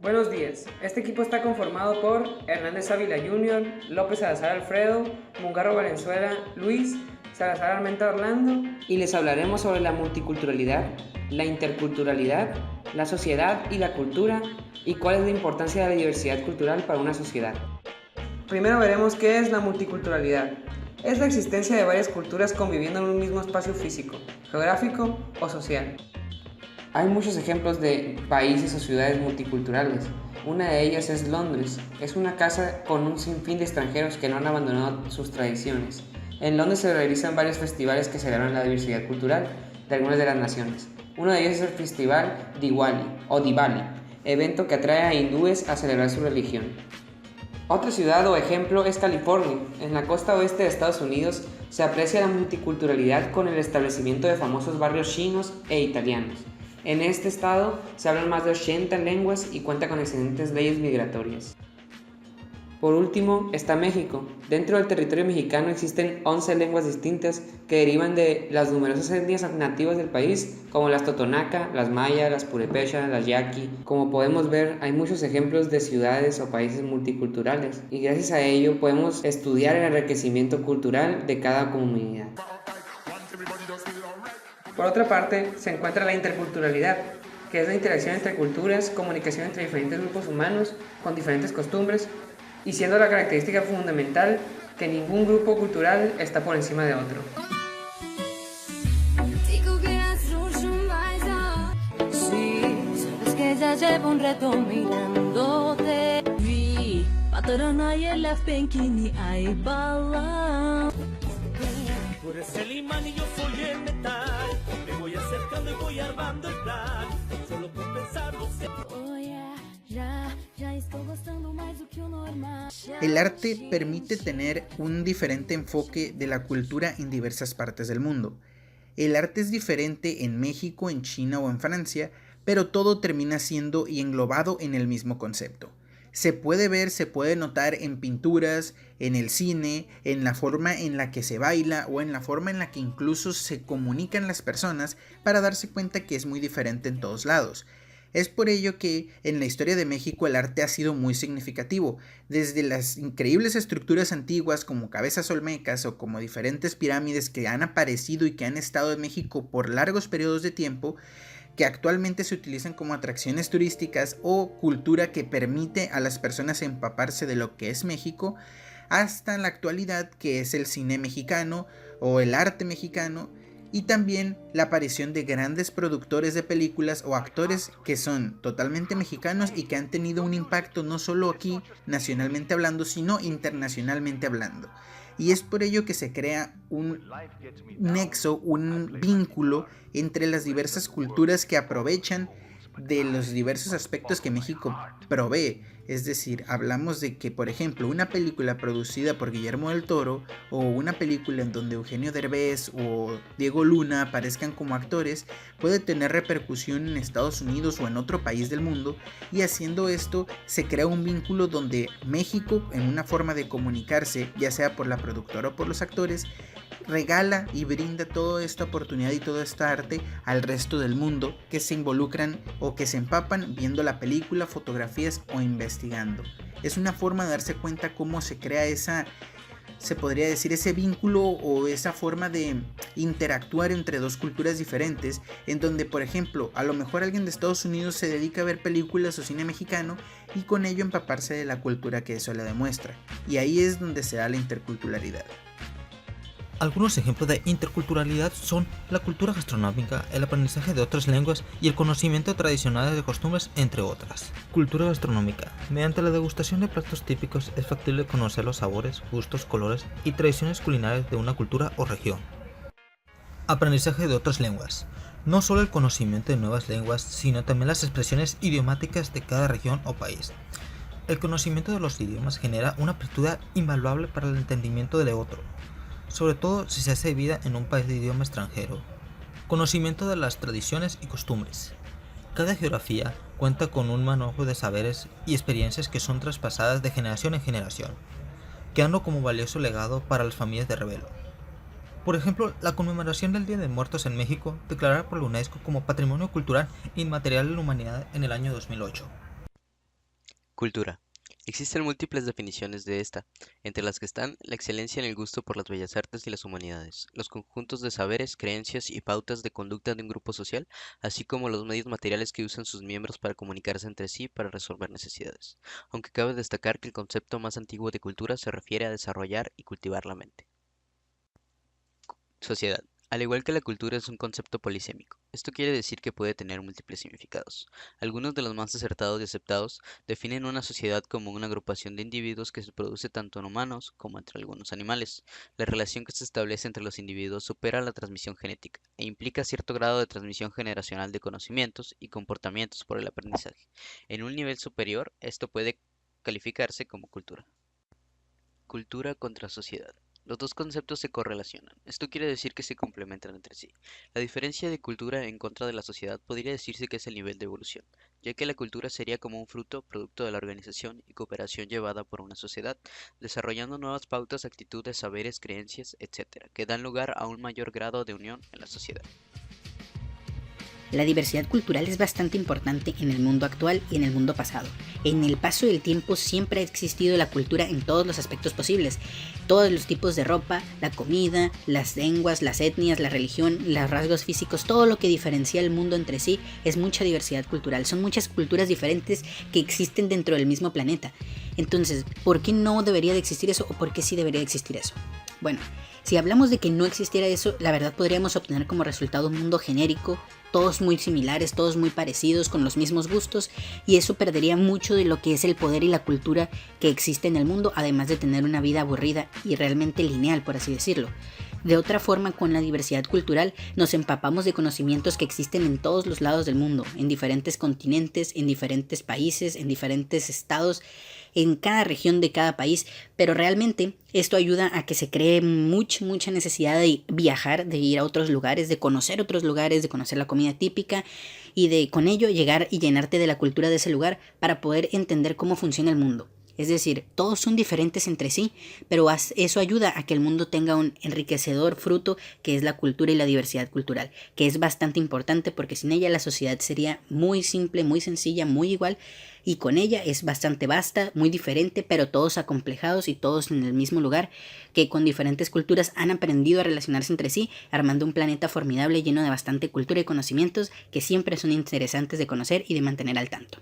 Buenos días, este equipo está conformado por Hernández Ávila Jr., López Salazar Alfredo, Mungarro Valenzuela Luis, Salazar Armenta Orlando y les hablaremos sobre la multiculturalidad, la interculturalidad, la sociedad y la cultura y cuál es la importancia de la diversidad cultural para una sociedad. Primero veremos qué es la multiculturalidad. Es la existencia de varias culturas conviviendo en un mismo espacio físico, geográfico o social. Hay muchos ejemplos de países o ciudades multiculturales. Una de ellas es Londres. Es una casa con un sinfín de extranjeros que no han abandonado sus tradiciones. En Londres se realizan varios festivales que celebran la diversidad cultural de algunas de las naciones. Uno de ellos es el Festival Diwali o Diwali, evento que atrae a hindúes a celebrar su religión. Otra ciudad o ejemplo es California. En la costa oeste de Estados Unidos se aprecia la multiculturalidad con el establecimiento de famosos barrios chinos e italianos. En este estado se hablan más de 80 lenguas y cuenta con excelentes leyes migratorias. Por último está México. Dentro del territorio mexicano existen 11 lenguas distintas que derivan de las numerosas etnias nativas del país, como las totonaca, las maya, las purépecha, las yaqui. Como podemos ver, hay muchos ejemplos de ciudades o países multiculturales y gracias a ello podemos estudiar el enriquecimiento cultural de cada comunidad. Por otra parte, se encuentra la interculturalidad, que es la interacción entre culturas, comunicación entre diferentes grupos humanos con diferentes costumbres, y siendo la característica fundamental que ningún grupo cultural está por encima de otro. Digo que mucho más. Sí, sabes que ya llevo un rato mirándote. Vi, patrona y el pequeñi hay bala. Tú eres el imán y yo soy el metal. Me voy acercando y voy armando el plan. Solo con pensarlo sé. Oh yeah, ya estoy gostando más do que o normal. El arte permite tener un diferente enfoque de la cultura en diversas partes del mundo. El arte es diferente en México, en China o en Francia, pero todo termina siendo y englobado en el mismo concepto. Se puede ver, se puede notar en pinturas, en el cine, en la forma en la que se baila o en la forma en la que incluso se comunican las personas para darse cuenta que es muy diferente en todos lados. Es por ello que en la historia de México el arte ha sido muy significativo, desde las increíbles estructuras antiguas como cabezas olmecas o como diferentes pirámides que han aparecido y que han estado en México por largos periodos de tiempo, que actualmente se utilizan como atracciones turísticas o cultura que permite a las personas empaparse de lo que es México, hasta la actualidad que es el cine mexicano o el arte mexicano, y también la aparición de grandes productores de películas o actores que son totalmente mexicanos y que han tenido un impacto no solo aquí nacionalmente hablando, sino internacionalmente hablando. Y es por ello que se crea un nexo, un vínculo entre las diversas culturas que aprovechan de los diversos aspectos que México provee. Es decir, hablamos de que, por ejemplo, una película producida por Guillermo del Toro o una película en donde Eugenio Derbez o Diego Luna aparezcan como actores puede tener repercusión en Estados Unidos o en otro país del mundo, y haciendo esto se crea un vínculo donde México, en una forma de comunicarse, ya sea por la productora o por los actores, regala y brinda toda esta oportunidad y todo este arte al resto del mundo que se involucran o que se empapan viendo la película, fotografías o investigando. Es una forma de darse cuenta cómo se crea se podría decir, ese vínculo o esa forma de interactuar entre dos culturas diferentes, en donde, por ejemplo, a lo mejor alguien de Estados Unidos se dedica a ver películas o cine mexicano y con ello empaparse de la cultura que eso le demuestra. Y ahí es donde se da la interculturalidad. Algunos ejemplos de interculturalidad son la cultura gastronómica, el aprendizaje de otras lenguas y el conocimiento tradicional de costumbres, entre otras. Cultura gastronómica. Mediante la degustación de platos típicos es factible conocer los sabores, gustos, colores y tradiciones culinarias de una cultura o región. Aprendizaje de otras lenguas. No solo el conocimiento de nuevas lenguas, sino también las expresiones idiomáticas de cada región o país. El conocimiento de los idiomas genera una apertura invaluable para el entendimiento del otro, sobre todo si se hace vida en un país de idioma extranjero. Conocimiento de las tradiciones y costumbres. Cada geografía cuenta con un manojo de saberes y experiencias que son traspasadas de generación en generación, quedando como valioso legado para las familias de Revelo. Por ejemplo, la conmemoración del Día de Muertos en México, declarada por la UNESCO como Patrimonio Cultural Inmaterial de la Humanidad en el año 2008. Cultura. Existen múltiples definiciones de esta, entre las que están la excelencia en el gusto por las bellas artes y las humanidades, los conjuntos de saberes, creencias y pautas de conducta de un grupo social, así como los medios materiales que usan sus miembros para comunicarse entre sí para resolver necesidades, aunque cabe destacar que el concepto más antiguo de cultura se refiere a desarrollar y cultivar la mente. Sociedad. Al igual que la cultura es un concepto polisémico. Esto quiere decir que puede tener múltiples significados. Algunos de los más acertados y aceptados definen una sociedad como una agrupación de individuos que se produce tanto en humanos como entre algunos animales. La relación que se establece entre los individuos supera la transmisión genética e implica cierto grado de transmisión generacional de conocimientos y comportamientos por el aprendizaje. En un nivel superior, esto puede calificarse como cultura. Cultura contra sociedad. Los dos conceptos se correlacionan. Esto quiere decir que se complementan entre sí. La diferencia de cultura en contra de la sociedad podría decirse que es el nivel de evolución, ya que la cultura sería como un fruto, producto de la organización y cooperación llevada por una sociedad, desarrollando nuevas pautas, actitudes, saberes, creencias, etc., que dan lugar a un mayor grado de unión en la sociedad. La diversidad cultural es bastante importante en el mundo actual y en el mundo pasado. En el paso del tiempo siempre ha existido la cultura en todos los aspectos posibles. Todos los tipos de ropa, la comida, las lenguas, las etnias, la religión, los rasgos físicos, todo lo que diferencia el mundo entre sí es mucha diversidad cultural. Son muchas culturas diferentes que existen dentro del mismo planeta. Entonces, ¿por qué no debería de existir eso o por qué sí debería de existir eso? Bueno, si hablamos de que no existiera eso, la verdad podríamos obtener como resultado un mundo genérico, todos muy similares, todos muy parecidos, con los mismos gustos, y eso perdería mucho de lo que es el poder y la cultura que existe en el mundo, además de tener una vida aburrida y realmente lineal, por así decirlo. De otra forma, con la diversidad cultural nos empapamos de conocimientos que existen en todos los lados del mundo, en diferentes continentes, en diferentes países, en diferentes estados, en cada región de cada país, pero realmente esto ayuda a que se cree mucha necesidad de viajar, de ir a otros lugares, de conocer la comida típica y de con ello llegar y llenarte de la cultura de ese lugar para poder entender cómo funciona el mundo. Es decir, todos son diferentes entre sí, pero eso ayuda a que el mundo tenga un enriquecedor fruto que es la cultura y la diversidad cultural, que es bastante importante porque sin ella la sociedad sería muy simple, muy sencilla, muy igual, y con ella es bastante vasta, muy diferente, pero todos acomplejados y todos en el mismo lugar, que con diferentes culturas han aprendido a relacionarse entre sí, armando un planeta formidable lleno de bastante cultura y conocimientos que siempre son interesantes de conocer y de mantener al tanto.